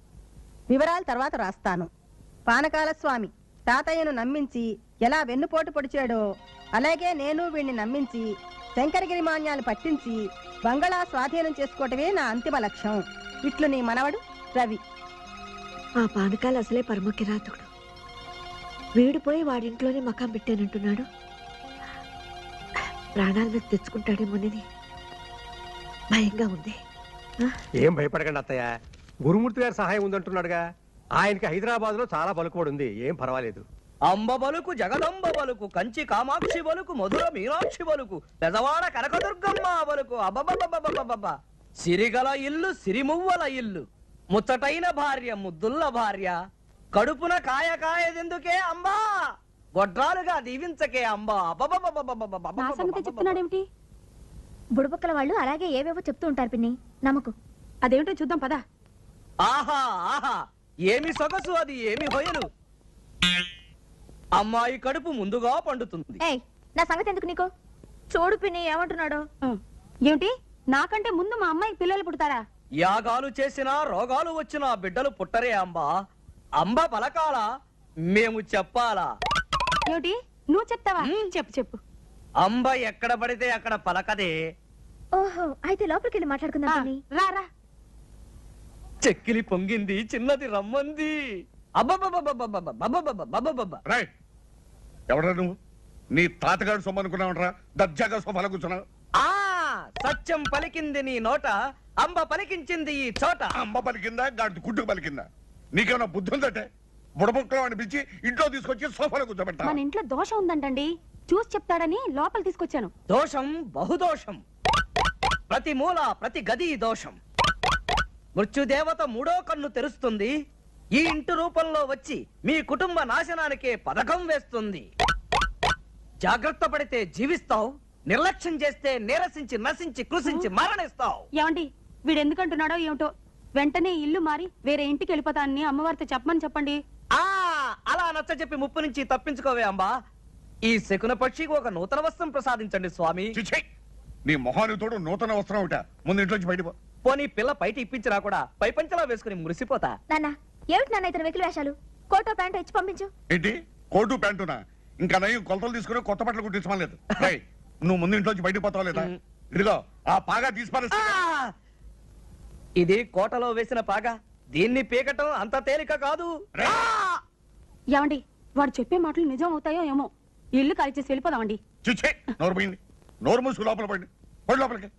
వివరాలు తర్వాత రాస్తాను. పానకాల స్వామి తాతయ్యను నమ్మించి ఎలా వెన్నుపోటు పొడిచాడో అలాగే నేను వీణ్ణి నమ్మించి శంకరగిరి మాన్యాలు పట్టించి బంగళా స్వాధీనం చేసుకోవటమే నా అంతిమ లక్ష్యం. ఇట్లు నీ మనవడు రవి. ఆ పానకాలు అసలే పరమ కిరాతకుడు. వీడిపోయి వాడింట్లోనే మకాం పెట్టానంటున్నాడు. ప్రాణాల మీద తెచ్చుకుంటాడేమోనని భయంగా ఉంది. ఏం భయపడకండి అత్తయ్య, గురుమూర్తి గారి సహాయం ఉందంటున్నాడుగా. ఆయనకి హైదరాబాద్ లో చాలా పలుకుబడి ఉంది, ఏం పర్వాలేదు. అంబ బలుకు, జగదంబ బలుకు, కంచి కామాక్షి బలుకు, మధుర మీనాక్షి బలుకు, పెదవాడ కనకదుర్గమ్మ బలుకు. అబ్బబ్బబ్బబ్బబ్బబ్బ! సిరిగల ఇల్లు, సిరిమువ్వల ఇల్లు, ముచ్చటైన భార్య ముద్దుల్ల భార్య కడుపున కాయ కాయదెందుకే అంబా గొడ్రాలుగా దీవించకే అంబా నా సంగతి చెప్తున్నాడేమిటి? బుడబుక్కల వాళ్ళు అలాగే ఏవేవో చెప్తూ ఉంటారు పిన్ని, నమ్మకు. అదేమిటో చూద్దాం పదా. ఆహా ఆహా ఏమి సొగసు అది, ఏమి హొయలు. అమ్మాయి కడుపు ముందుగా పండుతుంది. ఏయ్, నా సంగతి ఎందుకు నీకు? చూడు పిన్ని ఏమంటున్నాడు. ఏమిటి, నాకంటే ముందు మా అమ్మాయికి పిల్లలు పుడతారా? యాగాలు చేసినా రోగాలు వచ్చినా బిడ్డలు పుట్టరే అంబా. అంబ పలకాల, మేము చెప్పాలా? ఏమిటి, నువ్వు చెప్తావా? చెప్పు చెప్పు. అంబ ఎక్కడ పడితే అక్కడ పలకదే. ఓహో, అయితే లోపలికి వెళ్ళి మాట్లాడుకుందాం పిన్ని. రా రా. చెక్కిలి పొంగింది, చిన్నది రమ్మంది. అబ్బబ్బబ్బబ్బబ్బబ్బబ్బబ్బబ్బబ్బబ్బబ్బ. రాయ్, ఎవరా నువ్వు? నీ తాతగాడు సొమ్ము అనుకున్నావురా? దర్జాగా సోఫాలో కూర్చున్నావు. ఆ సత్యం పలికింది నీ నోట, అంబ పలికించింది ఈ చోట. అమ్మ పలికిందా, గాడి గుడ్డుకు పలికిందా? నీకేమన్నా బుద్ధి ఉందటే? బుడబుక్కలో అనిపించి ఇంట్లో తీసుకొచ్చి సోఫాలో కూర్చోబెడతా. మన ఇంట్లో దోషం ఉందంటండి, చూసి చెప్తాడని లోపల తీసుకొచ్చాను. దోషం బహుదోషం, ప్రతి మూల ప్రతి గది దోషం. మృత్యుదేవత మూడో కన్ను తెరుస్తుంది, ఈ ఇంటి రూపంలో వచ్చి మీ కుటుంబ నాశనానికే పథకం వేస్తుంది. జాగ్రత్త పడితే జీవిస్తావు, నిర్లక్ష్యం చేస్తే నీరసించి నశించి కృషించి మరణిస్తావు. ఏమండి, వీడు ఎందుకంటున్నాడో ఏమిటో. వెంటనే ఇల్లు మారి వేరే ఇంటికి వెళ్ళిపోతానని అమ్మవారితో చెప్పమని చెప్పండి. ఆ అలా నచ్చ చెప్పి ముప్పు నుంచి తప్పించుకోవే అంబా. ఈ శకున పక్షికి ఒక నూతన వస్త్రం ప్రసాదించండి స్వామి. చిచ్చే, నీ మొహానికి తోడు నూతన వస్త్రం ఒకట. ముందు ఇంట్లోంచి బయటపో. పోనీ పిల్ల బయట ఇప్పించినా కూడా పై పంచలా వేసుకుని మురిసిపోతా. నాన్న, ఏమిటి నాన్న ఇతను వెకిలి వేషాలు? కోటో ప్యాంటు ఇచ్చి పంపించు. ఏంటి, కోటు ప్యాంటునా? ఇంకా నయం కొలతలు తీసుకుని కొత్త బట్టలు కుట్టించమలేదు. రేయ్, నువ్వు ముందు ఇంట్లోంచి బయటకు పోతావు లేదా? ఇదిగో ఆ పాగా తీసిపారేస్తా. ఇది కోటలో వేసిన పాగా, దీన్ని పీకటం అంత తేలిక కాదు. ఏమండి, వాడు చెప్పే మాటలు నిజం అవుతాయో ఏమో. ఇల్లు ఖాళీ చేసి వెళ్ళిపోదామండి. చిచ్చే, నోరు పోయింది. నోరు మూసుకు లోపల పడి పడి లోపలికి.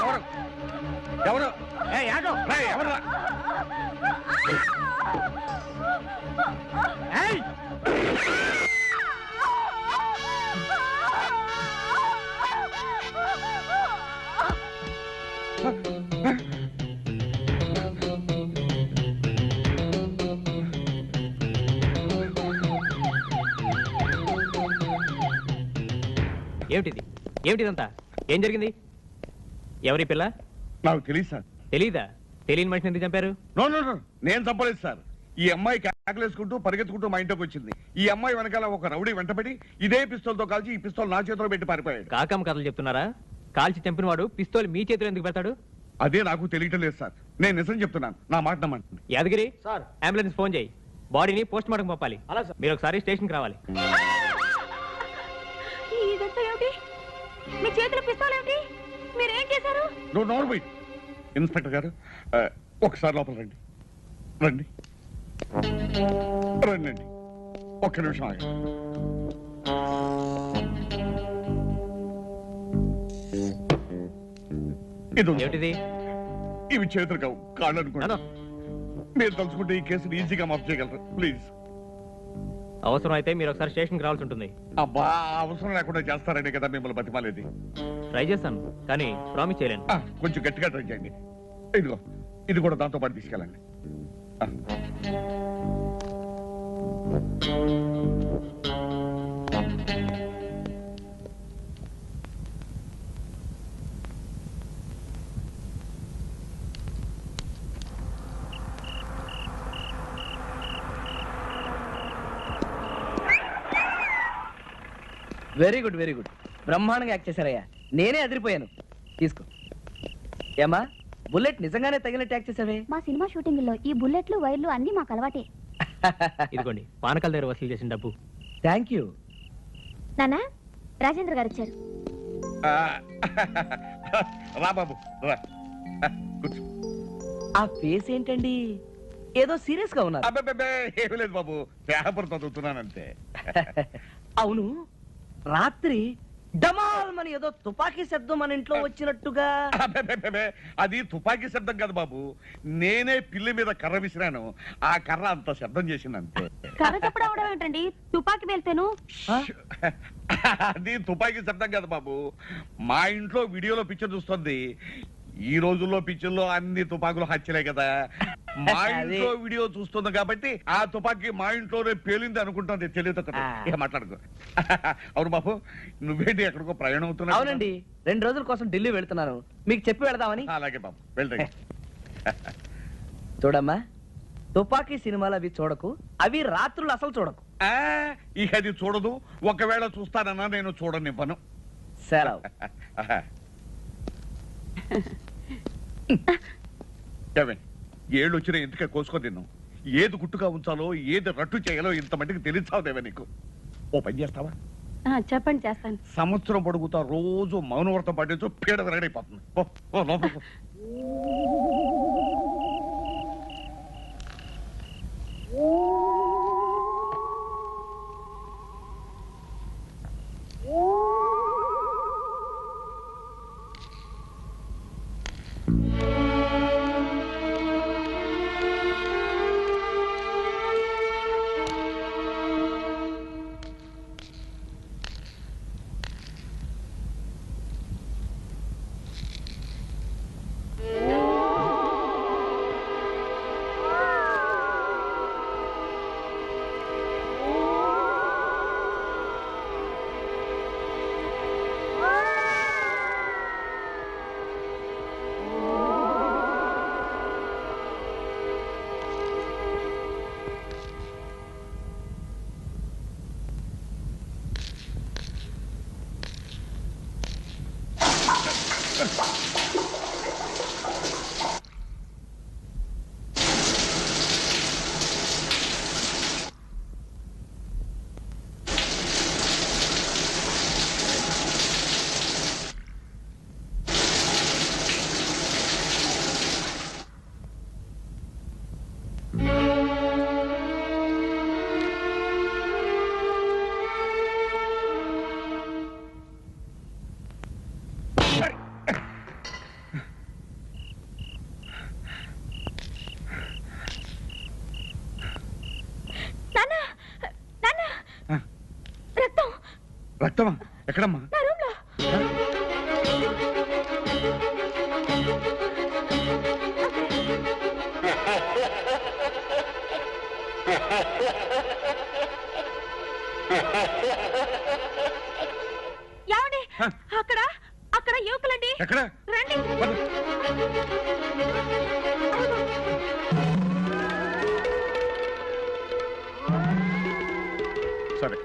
ఎవరు ఎవరు? రేయ్, ఎవర్రా? ఏమిటిది, ఏమిటిదంతా? ఏం జరిగింది? ఎవరి పిల్ల? నాకు తెలియదు సార్. తెలీదా? తెలియని మనిషిని ఎందుకు చంపారు? నో నో నో, నేను చంపలేదు సార్. ఈ అమ్మాయి కేకలేసుకుంటూ పరిగెత్తుకుంటూ మా ఇంట్లోకి వచ్చింది. ఈ అమ్మాయి వెనకాల ఒక రౌడీ వెంటబడి ఇదే పిస్తోల్తో కాల్చి ఈ పిస్తోల్ నా చేతిలో పెట్టి పారిపోయాడు. కాకమ్మ కథలు చెప్తున్నారా? కాల్చి చంపిన వాడు పిస్తోల్ మీ చేతిలో ఎందుకు పెడతాడు? అదే నాకు తెలియటం లేదు సార్. నేను నిజం చెప్తున్నాను, నా మాట నమ్మండి. యాదగిరి సార్, అంబులెన్స్ ఫోన్ చేయి. బాడీని పోస్ట్ మార్టం పంపాలి. మీరు ఒకసారి స్టేషన్కి రావాలి. ఇదంతా ఏమిటి? మీ చేతిలో పిస్తోల్ ఏమిటి? మీరేం చేశారు? నువ్వు నోరు పోయి. ఇన్స్పెక్టర్ గారు, ఒకసారి లోపల రండి. రండి రండి. ఒక్క నిమిషం ఆగండి. ఇది ఏమిటిది? ఇవి చేతులు కావు, కాళ్ళు అనుకోండి. మీరు తలుచుకుంటే ఈ కేసుని ఈజీగా మాఫ్ చేయగలరు. ప్లీజ్. అవసరం అయితే మీరు ఒకసారి స్టేషన్కి రావాల్సి ఉంటుంది. అబ్బా, అవసరం లేకుండా చేస్తారనే కదా మిమ్మల్ని బతిమాలేది. ట్రై చేస్తాను, కానీ ప్రామిస్ చేయలేను. కొంచెం గట్టిగా ట్రై చేయండి. ఇదిగో, ఇది కూడా దాంతో పాటు తీసుకెళ్ళండి. Very good, very good. బ్రహ్మాండంగా యాక్ట్ చేశారయ్యా. నేనే అదిరిపోయాను. తీసుకో. ఏమా, బుల్లెట్ నిజంగానే తగినట్టు యాక్ట్ చేసావే. మా సినిమా షూటింగ్ లో ఈ బుల్లెట్లు వైర్లు అన్ని మాకు అలవాటే. ఇదిగోండి, పానకాల దగ్గర వసూలు చేసిన డబ్బు. Thank you. నానా, రాజేంద్ర గారు వచ్చారు. రా బాబు, రా. కూర్చో. ఆ ఫేస్ ఏంటండి, ఏదో సీరియస్ గా ఉన్నారు. అబ్బే, ఏమీ లేదు బాబు, పేపర్ చదువుతున్నానంతే. అవును, రాత్రి డమాల్ మన ఏదో తుపాకీ శబ్దం మన ఇంట్లో వచ్చినట్టుగా. అబ్బెబ్బెబ్బెబ్బే, అది తుపాకీ శబ్దం కాదు బాబు. నేనే పిల్లి మీద కర్ర విసిరాను, ఆ కర్ర అంత శబ్దం చేసింది అంతే. కర్ర చెప్పడం అవడం ఏంటండి? తుపాకి వెళ్తేను అది తుపాకీ శబ్దం కాదు బాబు. మా ఇంట్లో వీడియోలో పిక్చర్ చూస్తుంది. ఈ రోజుల్లో పిక్చర్లో అన్ని తుపాకులు హత్యలే కదా. మా ఇంట్లో వీడియో చూస్తుంది కాబట్టి ఆ తుపాకీ మా ఇంట్లోనే పేలింది అనుకుంటుంది. తెలియదు మాట్లాడుకో. అవును బాబు, నువ్వేంటి ఎక్కడికో ప్రయాణం అవుతున్నావు? అవునండి, 2 రోజుల కోసం ఢిల్లీ వెళ్తున్నాను, మీకు చెప్పి వెళదామని. అలాగే బాబు, వెళ్తా. చూడమ్మా, తుపాకీ సినిమాలు అవి చూడకు, అవి రాత్రులు అసలు చూడకు. ఇక అది చూడదు. ఒకవేళ చూస్తానన్నా నేను చూడనివ్వను. సెలవు. ఏళ్ళు వచ్చినా ఎందుకే కోసుకో తిన్నావు. ఏది గుట్టుగా ఉంచాలో ఏది రట్టు చేయాలో ఇంత మట్టికి తెలిసావుదేవే నీకు. ఓ పని చేస్తావా? చెప్పండి, చేస్తాను. సంవత్సరం పొడుగుతా రోజు మౌనవ్రతం పట్టించు, పీడ రెడైపోతుంది. ఓ లోపల. రక్తమా? ఎక్కడమ్మా? ఏమండి, అక్కడ అక్కడ యువకులండి. ఎక్కడ? రండి. సరే,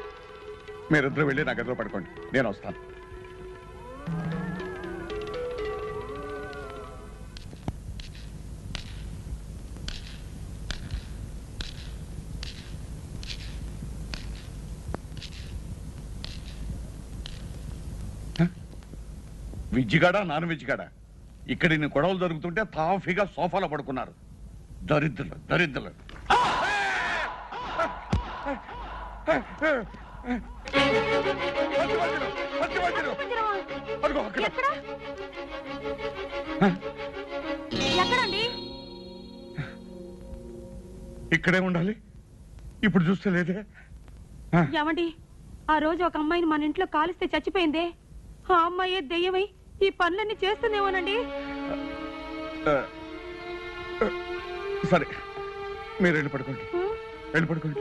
మీరిద్దరు వెళ్ళి నా గదిలో పడుకోండి, నేను వస్తాను. విజ్జిగాడా నాన్ వెజ్జిగాడా? ఇక్కడ ఇన్ని గొడవలు జరుగుతుంటే తాఫీగా సోఫాలో పడుకున్నారు. దరిద్రులు దరిద్రులు. ఎక్కడండి? ఇక్కడే ఉండాలి, ఇప్పుడు చూస్తే లేదే. ఏమండి, ఆ రోజు ఒక అమ్మాయిని మన ఇంట్లో కాలిస్తే చచ్చిపోయిందే, ఆ అమ్మాయి దెయ్యమై ఈ పనులన్నీ చేస్తుందేమోనండి. సరే, మీరు వెళ్ళి పడుకోండి, వెళ్ళి పడుకోండి.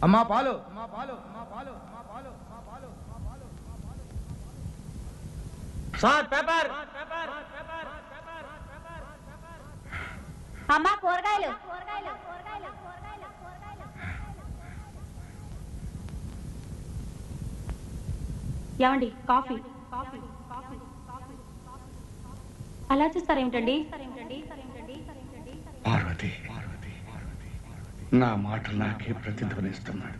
అమ్మా పాలు. Sir paper. అమ్మా కూరగాయలు. ఏమండి, కాఫీ. అలా చూస్తారేమిటండి? పార్వతి, నా మాటలు నాకే ప్రతిధ్వనిస్తున్నాడు.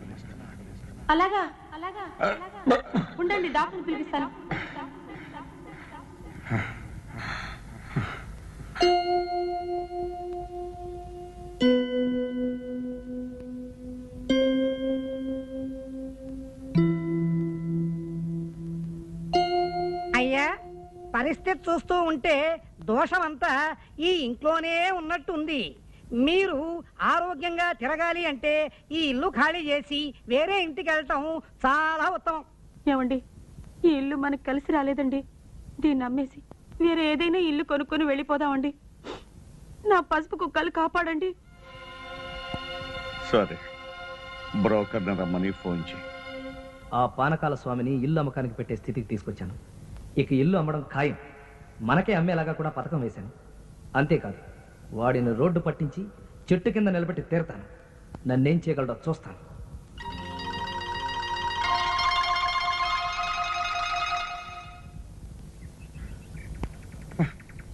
అలాగా అలాగా ఉండండి, డాక్టర్ పిలిపిస్తాను. అయ్యా, పరిస్థితి చూస్తూ ఉంటే దోషమంతా ఈ ఇంట్లోనే ఉన్నట్టుంది. మీరు ఆరోగ్యంగా తిరగాలి అంటే ఈ ఇల్లు ఖాళీ చేసి వేరే ఇంటికి వెళ్ళటం చాలా ఉత్తమం. ఏమండి, ఈ ఇల్లు మనకు కలిసి రాలేదండి. దీన్ని అమ్మేసి వేరే ఏదైనా ఇల్లు కొనుక్కొని వెళ్ళిపోదామండి. నా పసుపు కుక్కలు కాపాడండి. సరే, బ్రోకర్ని రమ్మని ఫోన్ చేయి. ఆ పానకాల స్వామిని ఇల్లు అమ్మకానికి పెట్టే స్థితికి తీసుకొచ్చాను. ఇక ఇల్లు అమ్మడం ఖాయం. మనకే అమ్మేలాగా కూడా పథకం వేశాను. అంతేకాదు, వాడిని రోడ్డు పట్టించి చెట్టు కింద నిలబెట్టి తీరతాను. నన్నేం చేయగలడో చూస్తాను.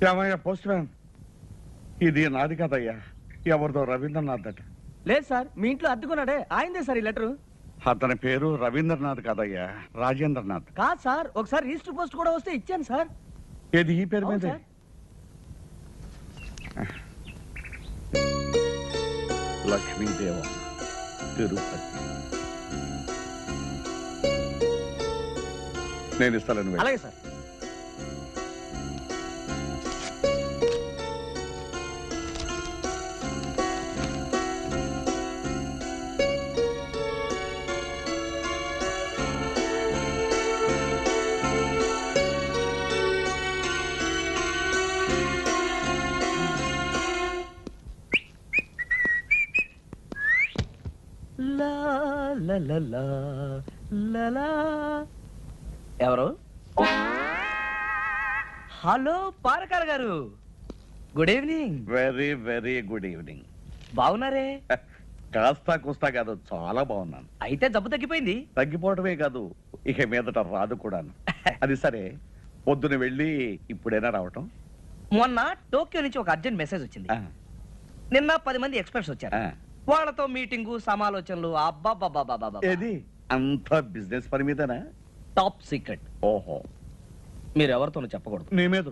ఏమయ్యా పోస్ట్ మ్యాన్, ఇది నాది కాదయ్యా, ఎవరిదో రవీంద్రనాథ్ అట. లేదు సార్, మీ ఇంట్లో అద్దుకున్నాడే ఆయనదే సార్ ఈ లెటరు. అతని పేరు రవీంద్రనాథ్ కాదయ్యా, రాజేంద్రనాథ్. కాదు సార్, ఒకసారి రిజిస్టర్ పోస్ట్ కూడా వస్తే ఇచ్చాను సార్. ఏది ఈ పేరు మీద? లక్ష్మీదేవం, తిరుపతి. నేను ఇస్తాను. అలాగే సార్. ఎవరు? హలో పానకాల గారు, good evening. Very very good evening. బాగున్నారే? కాస్తా కూస్తా కాదు, చాలా బాగున్నాను. అయితే జబ్బు తగ్గిపోయింది? తగ్గిపోవటమే కాదు, ఇక మీదట రాదు కూడాను. అది సరే, పొద్దున వెళ్ళి ఇప్పుడైనా రావటం? మొన్న టోక్యో నుంచి ఒక అర్జెంట్ మెసేజ్ వచ్చింది. నిన్న 10 మంది ఎక్స్పర్ట్స్ వచ్చారు. వాళ్ళతో మీటింగు, సమాలోచనలు. అబ్బాబ్బాబ్బా, ఏది అంత బిజినెస్ పని మీదనా? Top secret. ఓహో, మీరు ఎవరితోనూ చెప్పకూడదు. నీ మీద.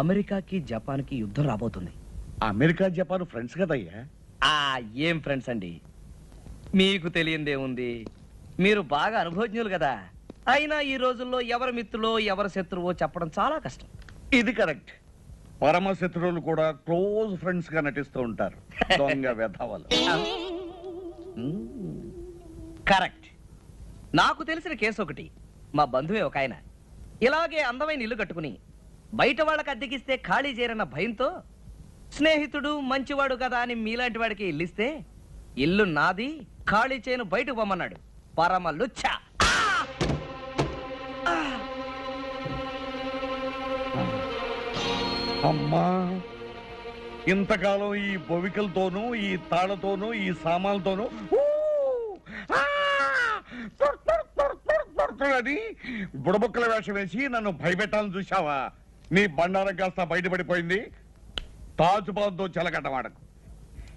అమెరికాకి జపాన్కి యుద్ధం రాబోతుంది. అమెరికా జపాన్ ఫ్రెండ్స్ కదయ్యా. ఏం ఫ్రెండ్స్ అండి, మీకు తెలియందే ఉంది. మీరు బాగా అనుభవజ్ఞులు కదా. అయినా ఈ రోజుల్లో ఎవరి మిత్రులో ఎవరి శత్రువో చెప్పడం చాలా కష్టం. ఇది కరెక్ట్. పరమ శత్రువులు కూడా క్లోజ్ ఫ్రెండ్స్ గా నటిస్తూ ఉంటారు. దొంగ వెధవలు. కరెక్ట్. నాకు తెలిసిన కేసు ఒకటి. మా బంధువే ఒక ఆయన ఇలాగే అందమైన ఇల్లు కట్టుకుని బయట వాళ్ళకి అద్దెకిస్తే ఖాళీ చేయరన్న భయంతో స్నేహితుడు మంచివాడు కదా అని మీలాంటి వాడికి ఇల్లిస్తే ఇల్లు నాది, ఖాళీ చేయను, బయటకు పొమ్మన్నాడు. పరమ లుచ్చ. అమ్మా, ఇంతకాలం ఈ బొవికలతోనూ, ఈ తాళతోనూ, ఈ సామాన్లతోనూ అని బుడబుక్కల వేషం వేసి నన్ను భయపెట్టాలని చూశావా? నీ బండారం కాస్త బయటపడిపోయింది. తాజుబాద్తో చెలగట్టమాడకు.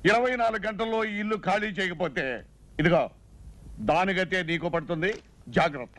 24 గంటల్లో ఈ ఇల్లు ఖాళీ చేయకపోతే ఇదిగో దానిగతే నీకు పడుతుంది. జాగ్రత్త.